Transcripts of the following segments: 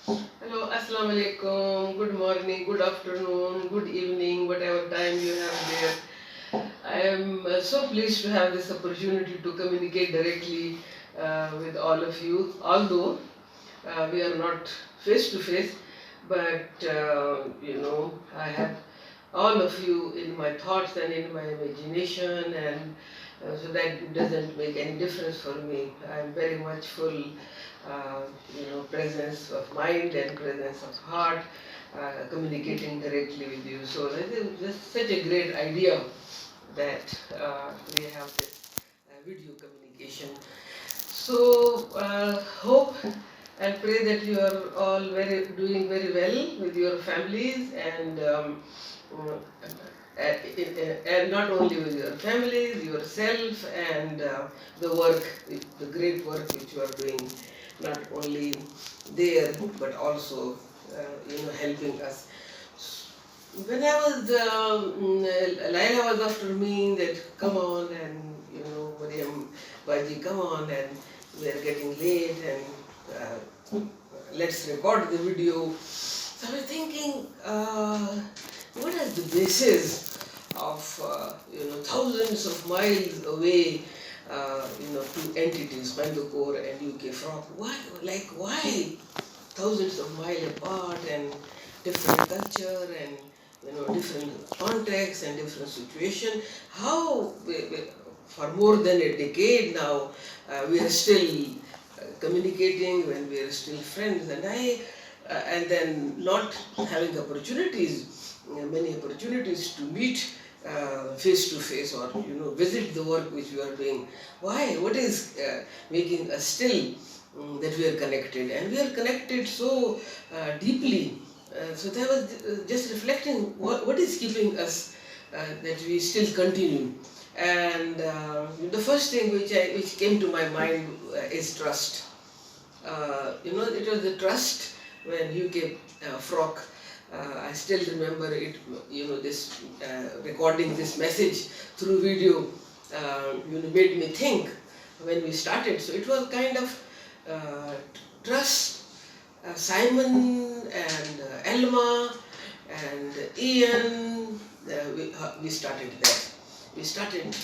Hello, Assalamu alaikum. Good morning, good afternoon, good evening, whatever time you have there. I am so pleased to have this opportunity to communicate directly with all of you. Although we are not face to face, but I have all of you in my thoughts and in my imagination, and so that doesn't make any difference for me. I am very much full, presence of mind and presence of heart, communicating directly with you. So it is just such a great idea that we have this video communication. So hope and pray that you are all doing very well with your families and not only with your families, yourself, and the work, the great work which you are doing, not only there but also helping us. When I was, Laila was after me that come on and Mariam Baji, come on, and we are getting late and let's record the video. So I was thinking, what is the basis of thousands of miles away, two entities, Khwendo Kor and UK Frog? Why thousands of miles apart and different culture and different context and different situation? How for more than a decade now we are still communicating when we are still friends, and then not having many opportunities to meet face to face or visit the work which we are doing. Why? What is making us still that we are connected, and we are connected so deeply. So I was just reflecting what is keeping us that we still continue. And the first thing which came to my mind is trust. It was the trust when UK Frog. I still remember it. This recording this message through video. Made me think when we started. So it was kind of trust. Simon and Elma and Ian. We started that. We started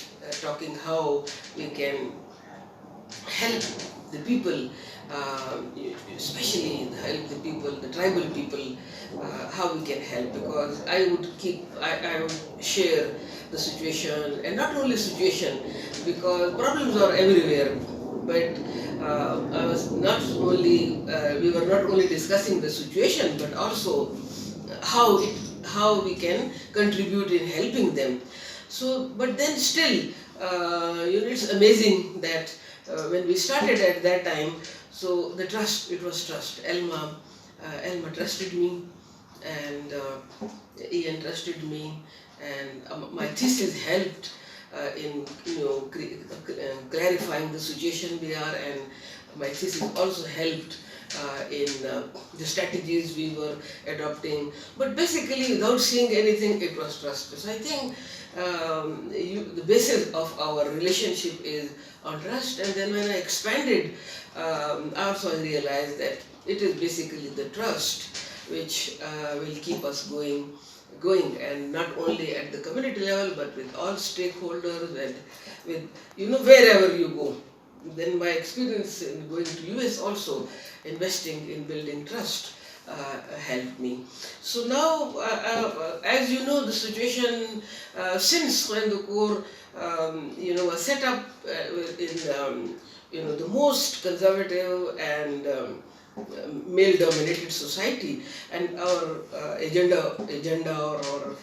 talking how we can help the people, especially help the people, the tribal people, how we can help. Because I would share the situation, and not only situation, because problems are everywhere. But I was not only we were not only discussing the situation, but also how we can contribute in helping them. So, but then still, it's amazing that when we started at that time, so the trust, it was trust. Elma trusted me, and Ian trusted me, and my thesis helped in clarifying the situation we are, and my thesis also helped in the strategies we were adopting. But basically, without seeing anything, it was trust. So I think the basis of our relationship is on trust. And then when I expanded, also I realized that it is basically the trust which will keep us going, and not only at the community level but with all stakeholders and with wherever you go. Then my experience in going to US also, investing in building trust helped me. So now, as you know, the situation since Khwendo Kor was set up in the most conservative and male-dominated society, and our agenda or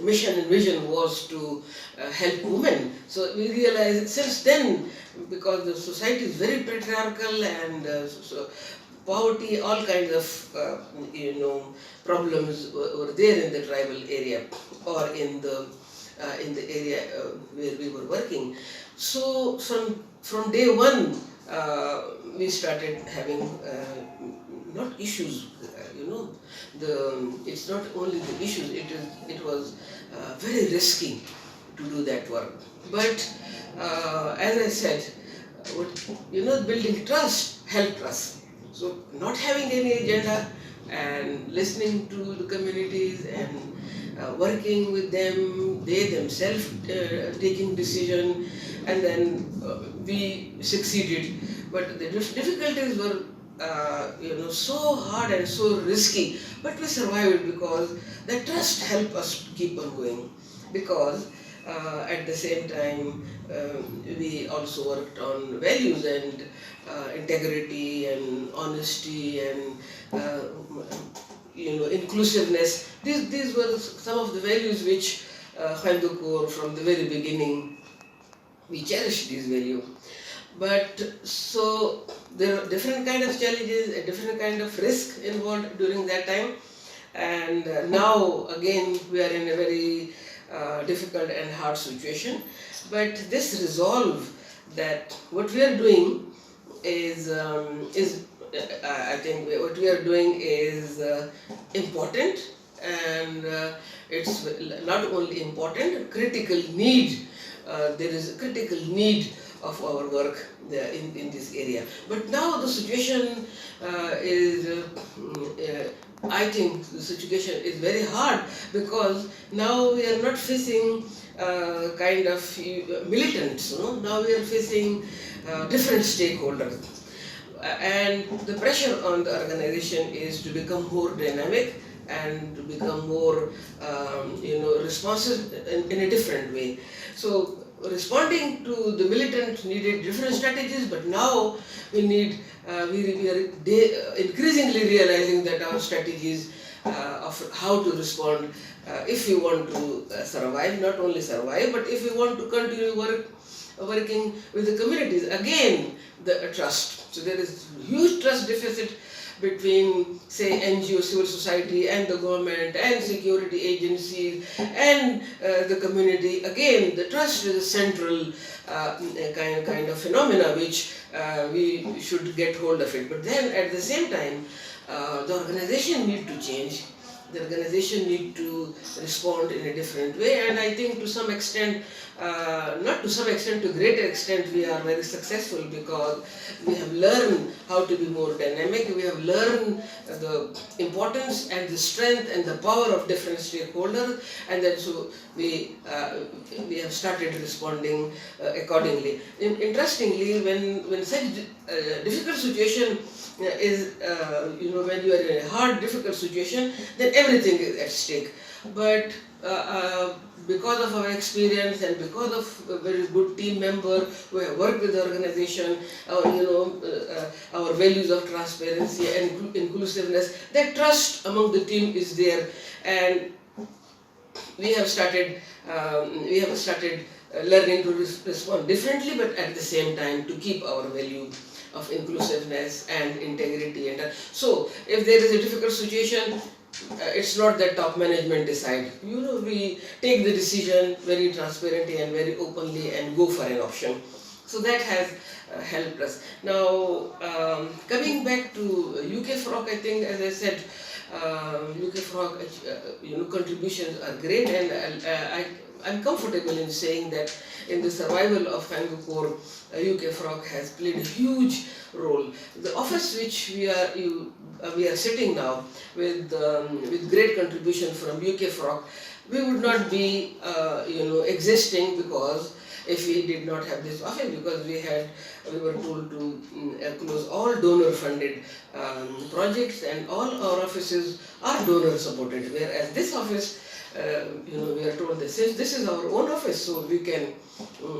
mission and vision was to help women. So we realized since then, because the society is very patriarchal, and so poverty, all kinds of problems were there in the tribal area or in the area where we were working. So from day one, we started having not issues. It's not only the issues. It was very risky to do that work. But as I said, building trust helped us. So not having any agenda and listening to the communities and working with them, they themselves taking decision, and then we succeeded. But the difficulties were so hard and so risky, but we survived because the trust helped us keep on going. Because at the same time, we also worked on values and integrity and honesty and uh, inclusiveness. These were some of the values which Khwendo Kor from the very beginning we cherish these values. But so there are different kind of challenges, a different kind of risk involved during that time, and now again we are in a very difficult and hard situation. But this resolve that what we are doing is I think what we are doing is important, and it's not only important, critical need. There is a critical need of our work in this area. But now the situation I think the situation is very hard, because now we are not facing kind of militants, now we are facing different stakeholders. And the pressure on the organization is to become more dynamic and to become more responsive in a different way. So responding to the militant needed different strategies, but now we are increasingly realizing that our strategies of how to respond, if we want to survive, not only survive, but if we want to continue working with the communities, again the trust. So there is huge trust deficit between, say, NGO, civil society, and the government, and security agencies, and the community. Again, the trust is a central kind of phenomena which we should get hold of it. But then at the same time, the organization need to change. The organization need to respond in a different way, and I think to some extent, not to some extent, to a greater extent, we are very successful, because we have learned how to be more dynamic. We have learned the importance and the strength and the power of different stakeholders, and then so we have started responding accordingly. Interestingly, when such difficult situation is when you are in a hard, difficult situation, then everything is at stake. But because of our experience and because of a very good team member who have worked with the organization, our values of transparency and inclusiveness, that trust among the team is there, and we have started learning to respond differently, but at the same time to keep our value of inclusiveness and integrity. And so, if there is a difficult situation, it's not that top management decide. We take the decision very transparently and very openly and go for an option. So that has helped us. Now, coming back to UK Frog, I think, as I said, UK Frog contributions are great, and I'm comfortable in saying that in the survival of Khwendo Kor, UK Frog has played a huge role. The office which we are sitting now with great contribution from UK Frog, we would not be existing, because if we did not have this office, because we were told to close all donor funded projects, and all our offices are donor supported, whereas this office, we are told that since this is our own office, so we can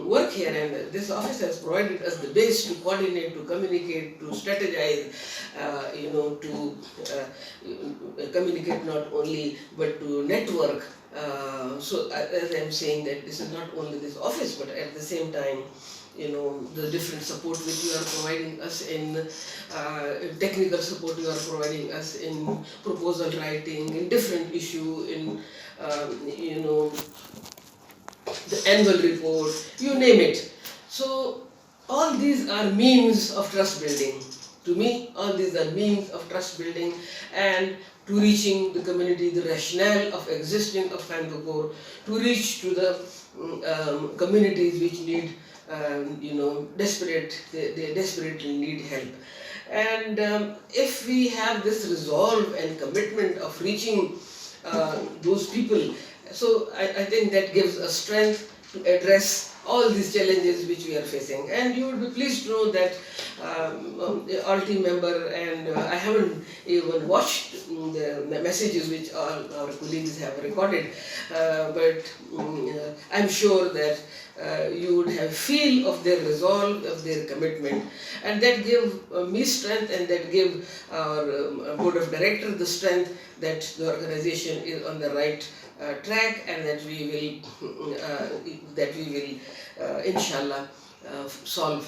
work here, and this office has provided us the base to coordinate, to communicate, to strategize, to communicate not only, but to network. So as I'm saying, that this is not only this office, but at the same time, the different support which you are providing us in technical support you are providing us in proposal writing, in different issue, in the annual report, you name it. So all these are means of trust building. To me, all these are means of trust building and to reaching the community, the rationale of existing of Khwendo Kor, to reach to the communities which need, they desperately need help. And if we have this resolve and commitment of reaching those people, so I think that gives us strength to address all these challenges which we are facing. And you would be pleased to know that all team member, and I haven't even watched the messages which all our colleagues have recorded, but I'm sure that you would have feel of their resolve, of their commitment, and that give me strength, and that give our board of directors the strength that the organization is on the right track, and that we will inshallah solve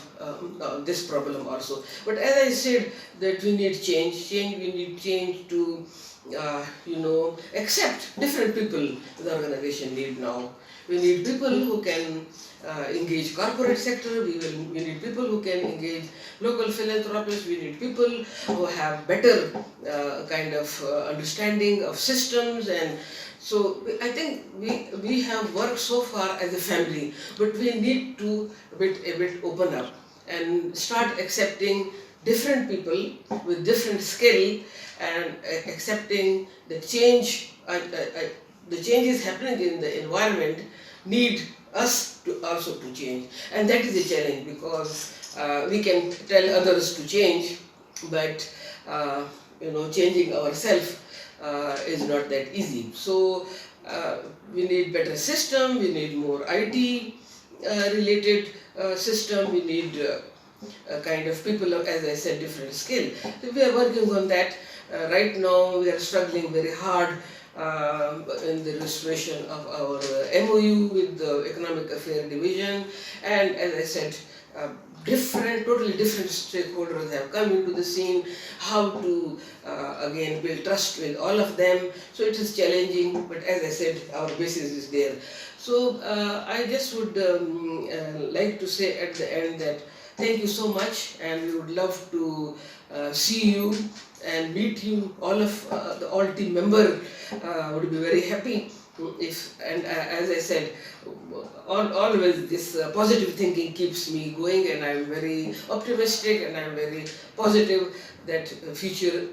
this problem also. But as I said, that we need change. We need change to accept different people the organization need now. We need people who can engage corporate sector. We need people who can engage local philanthropists. We need people who have better kind of understanding of systems. And so I think we have worked so far as a family, but we need to a bit open up and start accepting different people with different skill, and accepting the change. The changes happening in the environment need us to also to change, and that is a challenge, because we can tell others to change, but changing ourselves is not that easy. So we need better system, we need more IT related system, we need kind of people of, as I said, different skill. So we are working on that. Right now we are struggling very hard in the restoration of our MOU with the Economic Affairs Division, and as I said, totally different stakeholders have come into the scene, how to again build trust with all of them. So it is challenging, but as I said, our basis is there. So I just would like to say at the end that thank you so much, and we would love to see you and meet you. All of the all team member would be very happy if, and as I said, always this positive thinking keeps me going, and I'm very optimistic, and I'm very positive that future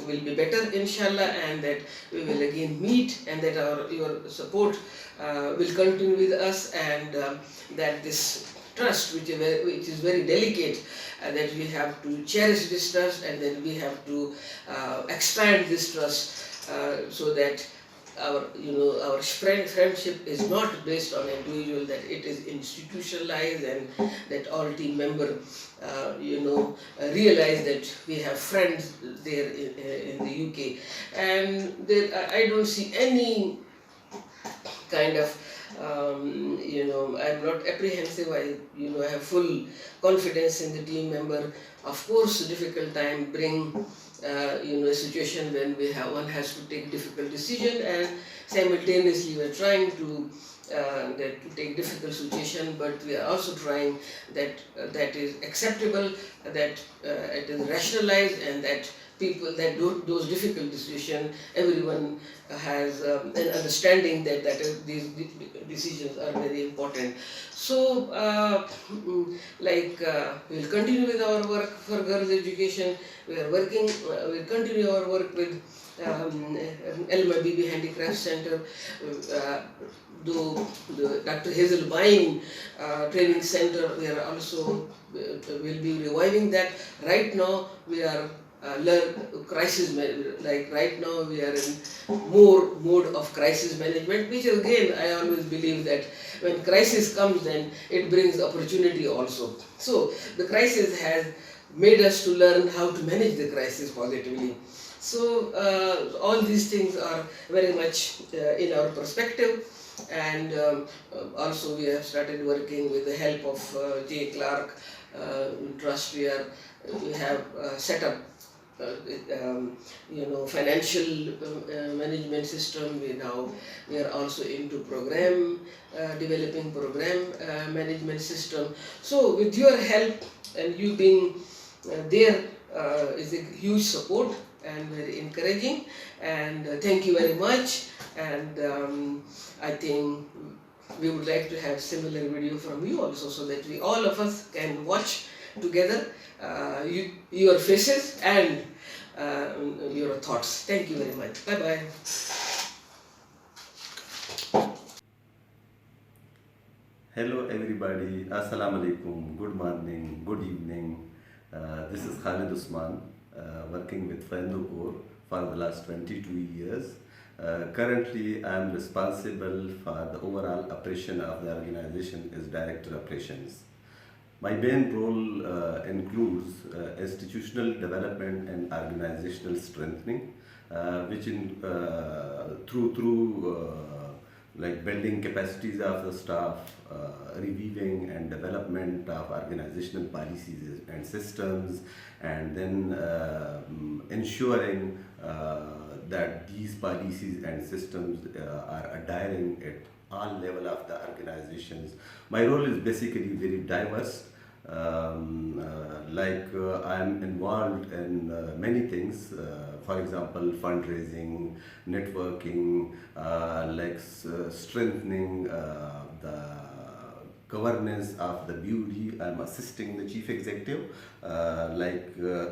will be better, inshallah, and that we will again meet, and that your support will continue with us, and that this trust, which is very delicate, that we have to cherish this trust, and then we have to expand this trust, so that our friendship is not based on individual, that it is institutionalized, and that all team member realize that we have friends there in the UK, and I don't see any kind of I'm not apprehensive. I have full confidence in the team member. Of course, difficult time bring a situation when one has to take difficult decision, and simultaneously we are trying to take difficult situation, but we are also trying that is acceptable, that it is rationalized, and that people that do those difficult decisions, everyone has an understanding that these decisions are very important. So we'll continue with our work for girls education. We are working, we'll continue our work with Elma Bibi Handicraft Center, the Dr. Hazel Vine Training Center. We are also will be reviving that. Right now we are crisis, like right now we are in more mode of crisis management, which again I always believe that when crisis comes, then it brings opportunity also. So the crisis has made us to learn how to manage the crisis positively. So all these things are very much in our perspective, and also we have started working with the help of J. Clark Trust. We have set up financial management system. We are also into developing program management system. So with your help and you being there is a huge support and very encouraging, and thank you very much. And I think we would like to have similar video from you also, so that all of us can watch together your faces and your thoughts. Thank you very much. Bye bye. Hello everybody, Assalamu alaikum, good morning, good evening. This is Khalid Usman, working with Khwendo Kor for the last 22 years. Currently, I am responsible for the overall operation of the organization as Director Operations. My main role includes institutional development and organizational strengthening, which in through like building capacities of the staff, reviewing and development of organizational policies and systems, and then ensuring that these policies and systems are adhering at all level of the organizations. My role is basically very diverse. I'm involved in many things, for example fundraising, networking, strengthening the governance of the beauty. I'm assisting the chief executive,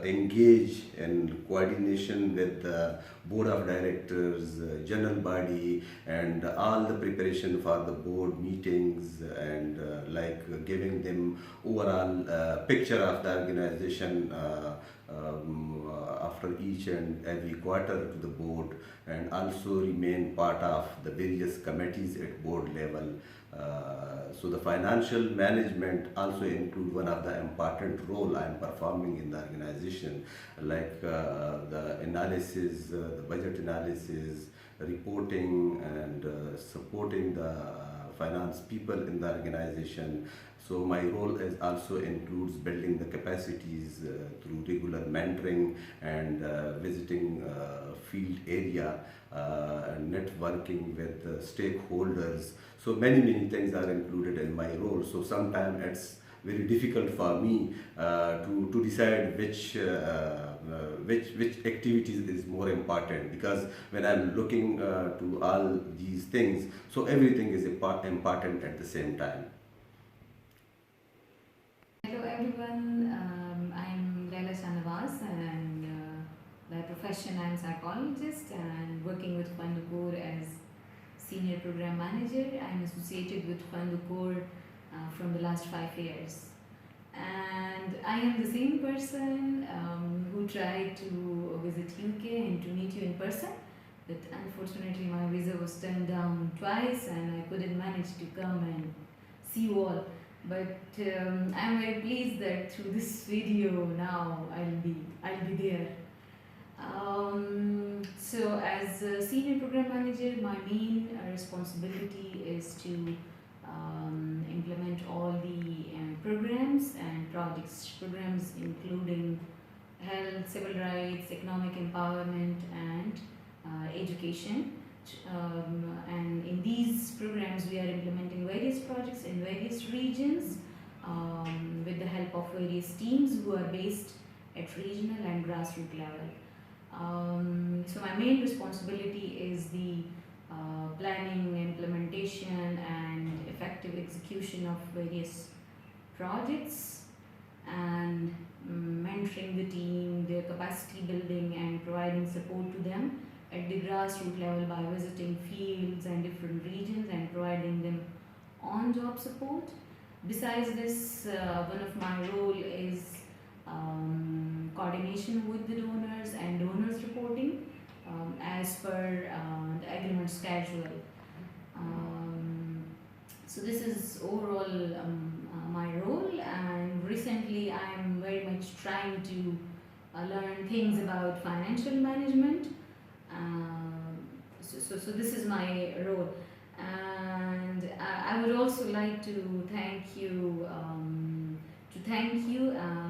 engage in coordination with the board of directors, general body, and all the preparation for the board meetings, and giving them overall picture of the organization after each and every quarter to the board, and also remain part of the various committees at board level. So the financial management also include one of the important role I am performing in the organization, the analysis, the budget analysis, reporting, and supporting the finance people in the organization. So my role is also includes building the capacities through regular mentoring and visiting field area, and networking with stakeholders. So many things are included in my role. So sometimes it's very difficult for me to decide which activities is more important, because when I'm looking to all these things, so everything is important at the same time. Hello everyone, I'm Laila Shanavas, and by profession I'm psychologist and working with Khwendo Kor as senior program manager. I'm associated with Khwendo Kor from the last 5 years. And I am the same person who tried to visit UK and to meet you in person, but unfortunately my visa was turned down twice and I couldn't manage to come and see you all. But I'm very pleased that through this video now I'll be there. So as a senior program manager, my main responsibility is to implement all the programs and projects. Programs including health, civil rights, economic empowerment, and education. And in these programs, we are implementing various projects in various regions with the help of various teams who are based at regional and grassroots level. So my main responsibility is the planning, implementation, and effective execution of various projects, and mentoring the team, their capacity building, and providing support to them at the grassroots level by visiting fields and different regions and providing them on-job support. Besides this, one of my role is coordination with the donors and donors reporting as per the agreement schedule. So this is overall my role, and recently I am very much trying to learn things about financial management. So this is my role, and I would also like to thank you,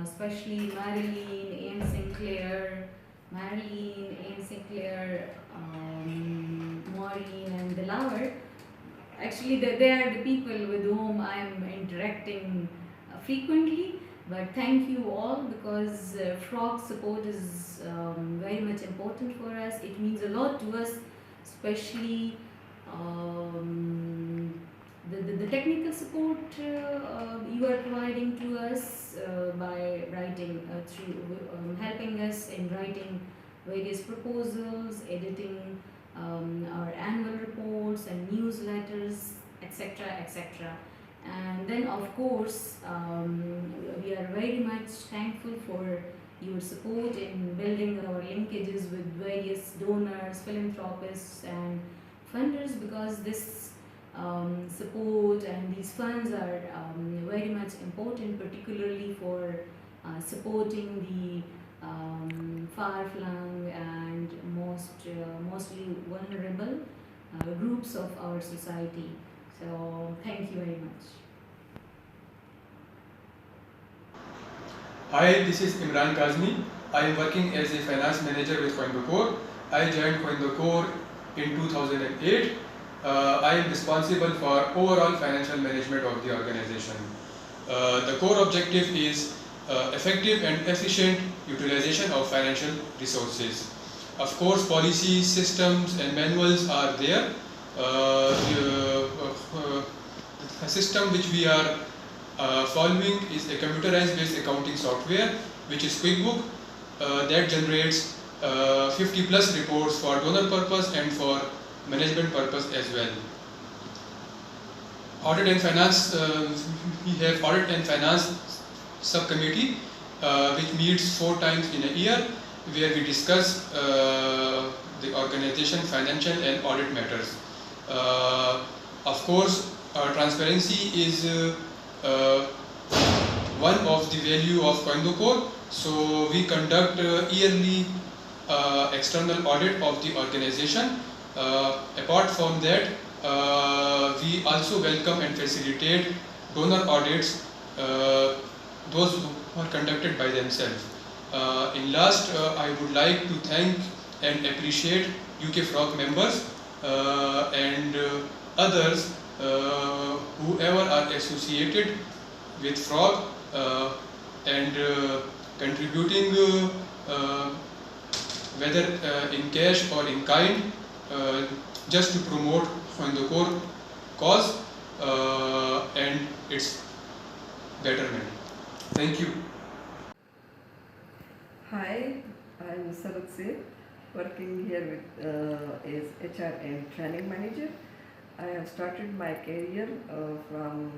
especially Marilyn, Sinclair, Maureen, and Delaware. Actually, they are the people with whom I am interacting frequently. But thank you all, because frog support is very much important for us. It means a lot to us, especially the technical support you are providing to us by writing helping us in writing various proposals, editing our annual reports and newsletters, etc., etc. And then, of course, we are very much thankful for your support in building our linkages with various donors, philanthropists, and funders, because this support and these funds are very much important, particularly for supporting the far-flung and mostly vulnerable groups of our society. So thank you very much. Hi, this is Imran Kazmi. I am working as a finance manager with Khwendo Kor. I joined Khwendo Kor in 2008. I am responsible for overall financial management of the organization. The core objective is effective and efficient utilization of financial resources. Of course, policies, systems and manuals are there. A system which we are following is a computerized based accounting software, which is QuickBook, that generates 50 plus reports for donor purpose and for management purpose as well. Audit and finance, we have audit and finance subcommittee which meets 4 times in a year, where we discuss the organization financial and audit matters. Of course, transparency is one of the value of Khwendo Kor. So we conduct yearly external audit of the organization. Apart from that, we also welcome and facilitate donor audits, those who are conducted by themselves. In last, I would like to thank and appreciate UK Frog members and others whoever are associated with Frog and contributing whether in cash or in kind, just to promote Khwendo Kor cause and its betterment. Thank you. Hi, I'm Sarat Singh, working here with as HR and training manager. I have started my career from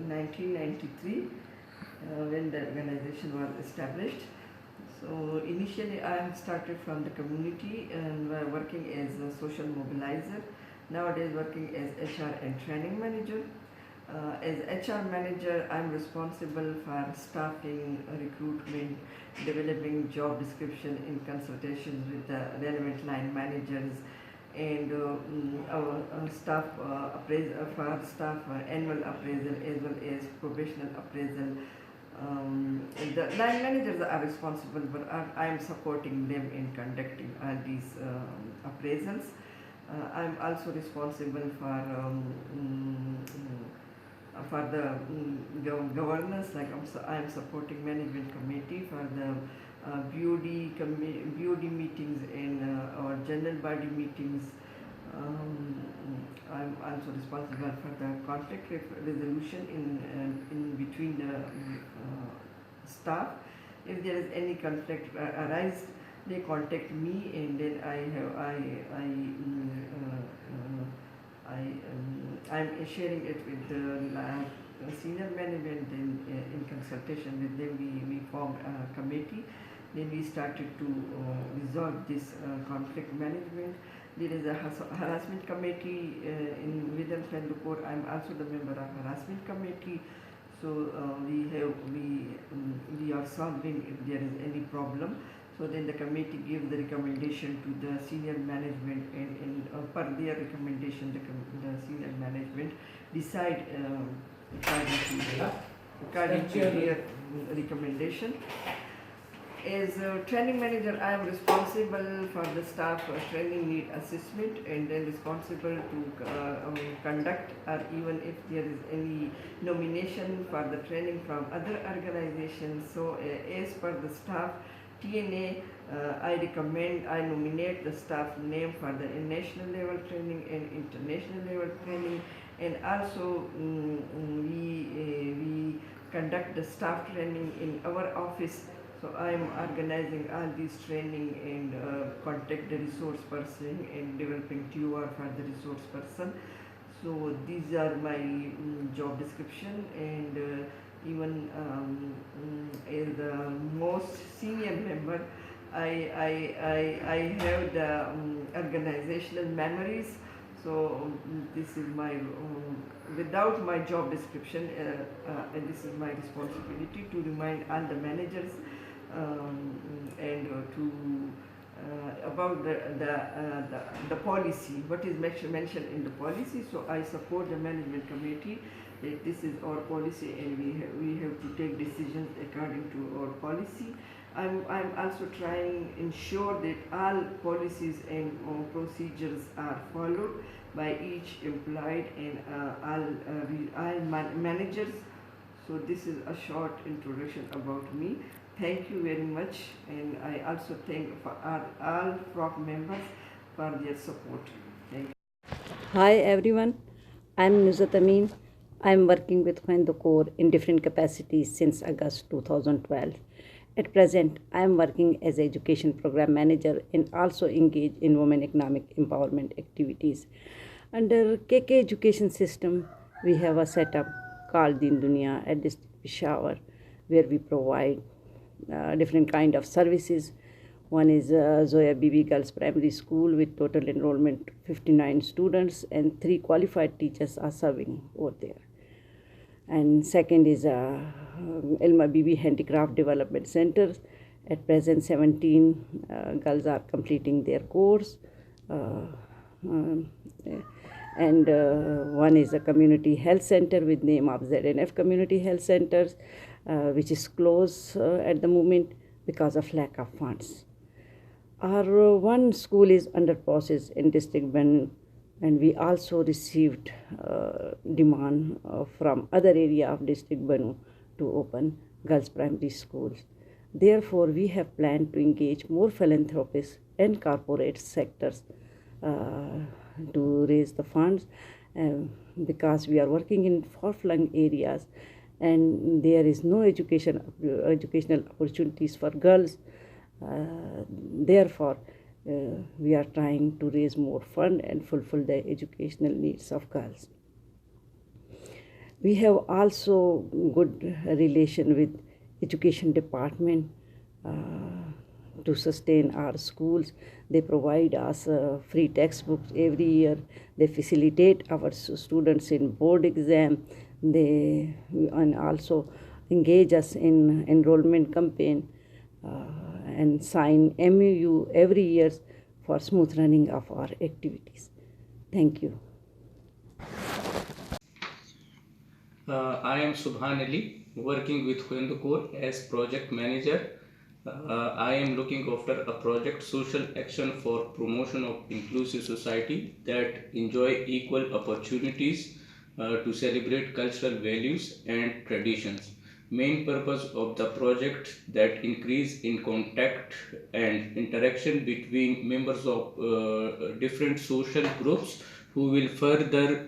1993 when the organization was established. So initially I have started from the community and working as a social mobilizer. Nowadays working as HR and training manager. As HR manager, I'm responsible for staffing, recruitment, developing job description in consultations with the relevant line managers, and our staff appraisal for staff annual appraisal as well as professional appraisal. The line managers are responsible, but I am supporting them in conducting all these appraisals. I'm also responsible for the governance, like I am supporting management committee for the BOD meetings and our general body meetings. I'm also responsible for the conflict resolution in between the staff. If there is any conflict arise, they contact me, and then I'm sharing it with the senior management. Then in consultation with them, we formed a committee. Then we started to resolve this conflict management. There is a harassment committee within Khwendo Kor. I'm also the member of harassment committee. So we are solving if there is any problem. So then the committee gives the recommendation to the senior management, and per their recommendation, the senior management decide according to their recommendation. As a training manager, I am responsible for the staff training need assessment, and then responsible to conduct, or even if there is any nomination for the training from other organizations. So as per the staff TNA, I nominate the staff name for the national level training and international level training, and also we conduct the staff training in our office. So I am organizing all these training and contact the resource person and developing TOR for the resource person. So these are my job description, and even as the most senior member, I have the organizational memories. So this is my without my job description, and this is my responsibility to remind all the managers and to about the policy, what is mentioned in the policy. So I support the management committee that this is our policy and we have to take decisions according to our policy. I'm also trying ensure that all policies and procedures are followed by each employed and all managers. So this is a short introduction about me. Thank you very much, and I also thank for all FROC members for their support. Thank you. Hi everyone, I'm Nuzat Amin. I'm working with Khwendo Kor in different capacities since August 2012. At present, I am working as Education Program Manager and also engaged in women economic empowerment activities. Under KK Education System, we have a setup called Din Dunia at District Peshawar, where we provide different kind of services. One is Zoya Bibi Girls Primary School with total enrollment 59 students and 3 qualified teachers are serving over there. And second is Ilma Bibi Handicraft Development Center. At present, 17 girls are completing their course. And one is a community health center with name of ZNF Community Health Centers, which is closed at the moment because of lack of funds. Our one school is under process in district Benue, and we also received demand from other area of district Benue to open girls primary schools. Therefore, we have planned to engage more philanthropists and corporate sectors to raise the funds because we are working in far-flung areas and there is no educational opportunities for girls. Therefore, we are trying to raise more fund and fulfill the educational needs of girls. We have also good relation with education department to sustain our schools. They provide us free textbooks every year. They facilitate our students in board exam. They and also engage us in enrollment campaign and sign MOU every year for smooth running of our activities. Thank you. I am Subhan Ali, working with Khwendo Kor as project manager. I am looking after a project social action for promotion of inclusive society that enjoy equal opportunities to celebrate cultural values and traditions. Main purpose of the project that increase in contact and interaction between members of different social groups who will further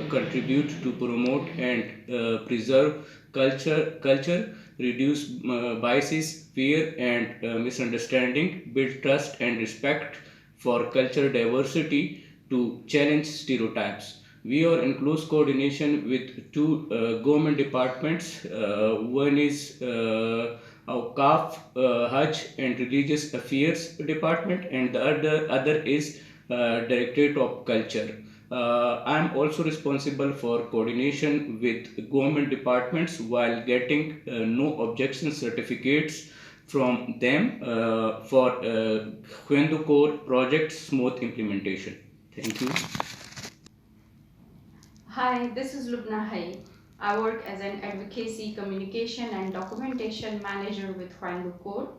contribute to promote and preserve culture, reduce biases, fear and misunderstanding, build trust and respect for cultural diversity to challenge stereotypes. We are in close coordination with two government departments. One is Awqaf, Hajj and Religious Affairs Department, and the other is Directorate of Culture. I am also responsible for coordination with government departments while getting no objection certificates from them for Khwendo Kor project smooth implementation. Thank you. Hi, this is Lubna Hai. I work as an advocacy, communication, and documentation manager with Khwendo Kor.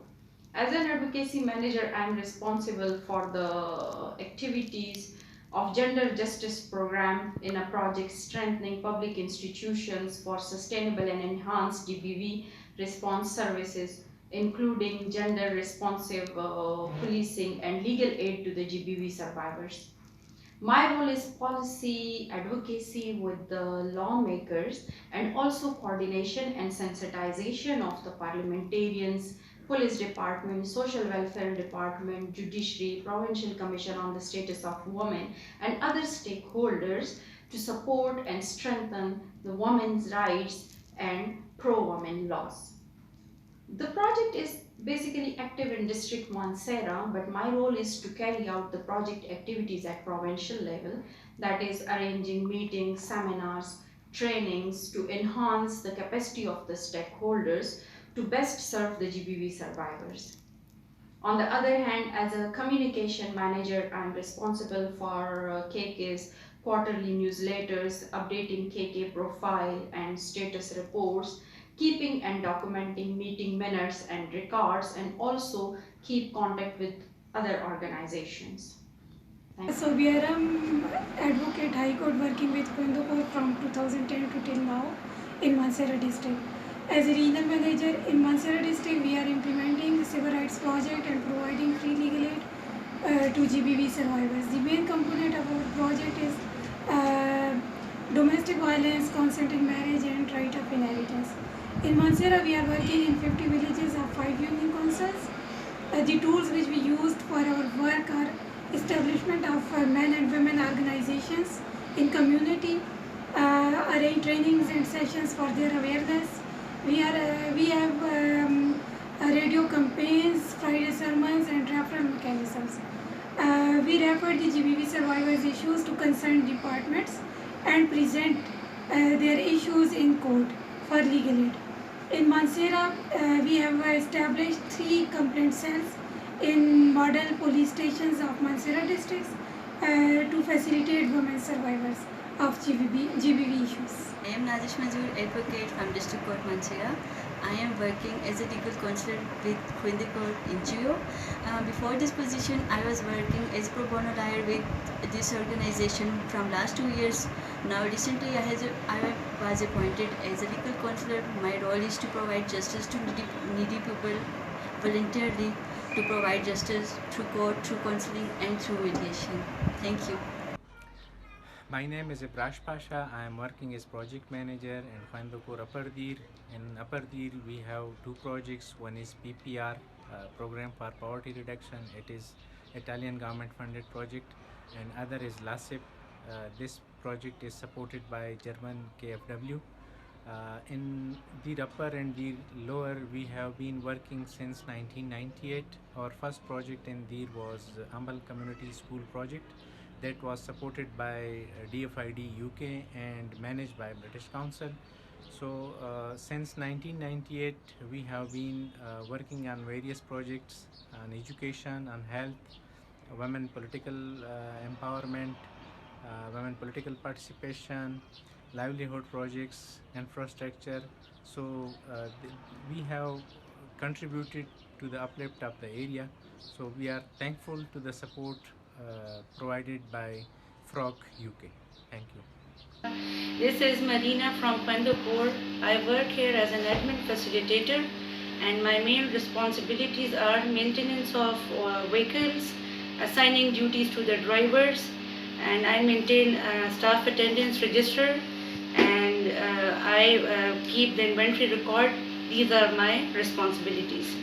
As an advocacy manager, I am responsible for the activities of gender justice program in a project strengthening public institutions for sustainable and enhanced GBV response services, including gender responsive policing and legal aid to the GBV survivors. My role is policy advocacy with the lawmakers and also coordination and sensitization of the parliamentarians, police department, social welfare department, judiciary, provincial commission on the status of women and other stakeholders to support and strengthen the women's rights and pro-women laws. The project is basically active in District Mansehra, but my role is to carry out the project activities at provincial level, that is arranging meetings, seminars, trainings to enhance the capacity of the stakeholders to best serve the GBV survivors. On the other hand, as a communication manager, I'm responsible for KK's quarterly newsletters, updating KK profile and status reports, keeping and documenting meeting minutes and records, and also keep contact with other organizations. Thank you. So we are advocate High Court working with Khwendo Kor from 2010 to till now in Mansehra district. As a regional manager in Mansehra district, we are implementing the civil rights project and providing free legal aid to GBV survivors. The main component of our project is domestic violence, consent in marriage and right of inheritance. In Mansehra, we are working in 50 villages of 5 union councils. The tools which we used for our work are establishment of men and women organizations in community, arrange trainings and sessions for their awareness. We have radio campaigns, Friday sermons and referral mechanisms. We refer the GBV survivors issues to concerned departments and present their issues in court for legal aid. In Mansehra, we have established 3 complaint cells in model police stations of Mansehra districts to facilitate women survivors of GBV issues. I am Nazish Manzoor, advocate from District Court Mansehra. I am working as a legal counselor with Khwendo Kor NGO. Before this position, I was working as a pro bono lawyer with this organization from last 2 years. Now recently I was appointed as a legal counselor. My role is to provide justice to needy people voluntarily, to provide justice through court, through counseling and through mediation. Thank you. My name is Ibrash Pasha. I am working as project manager in Khwendo Kor Upper Dir. In Upper Dir, we have 2 projects. One is PPR, Program for Poverty Reduction. It is Italian government funded project, and other is LASIP. This project is supported by German KfW. In the upper and the lower, we have been working since 1998. Our first project in Dir was Ambal Community School project that was supported by DFID UK and managed by British Council. So since 1998, we have been working on various projects on education, on health, women political empowerment, women political participation, livelihood projects, infrastructure. So we have contributed to the uplift of the area. So we are thankful to the support provided by Frog UK. Thank you. This is Marina from Khwendo Kor. I work here as an admin facilitator, and my main responsibilities are maintenance of vehicles, assigning duties to the drivers, and I maintain staff attendance register, and I keep the inventory record. These are my responsibilities.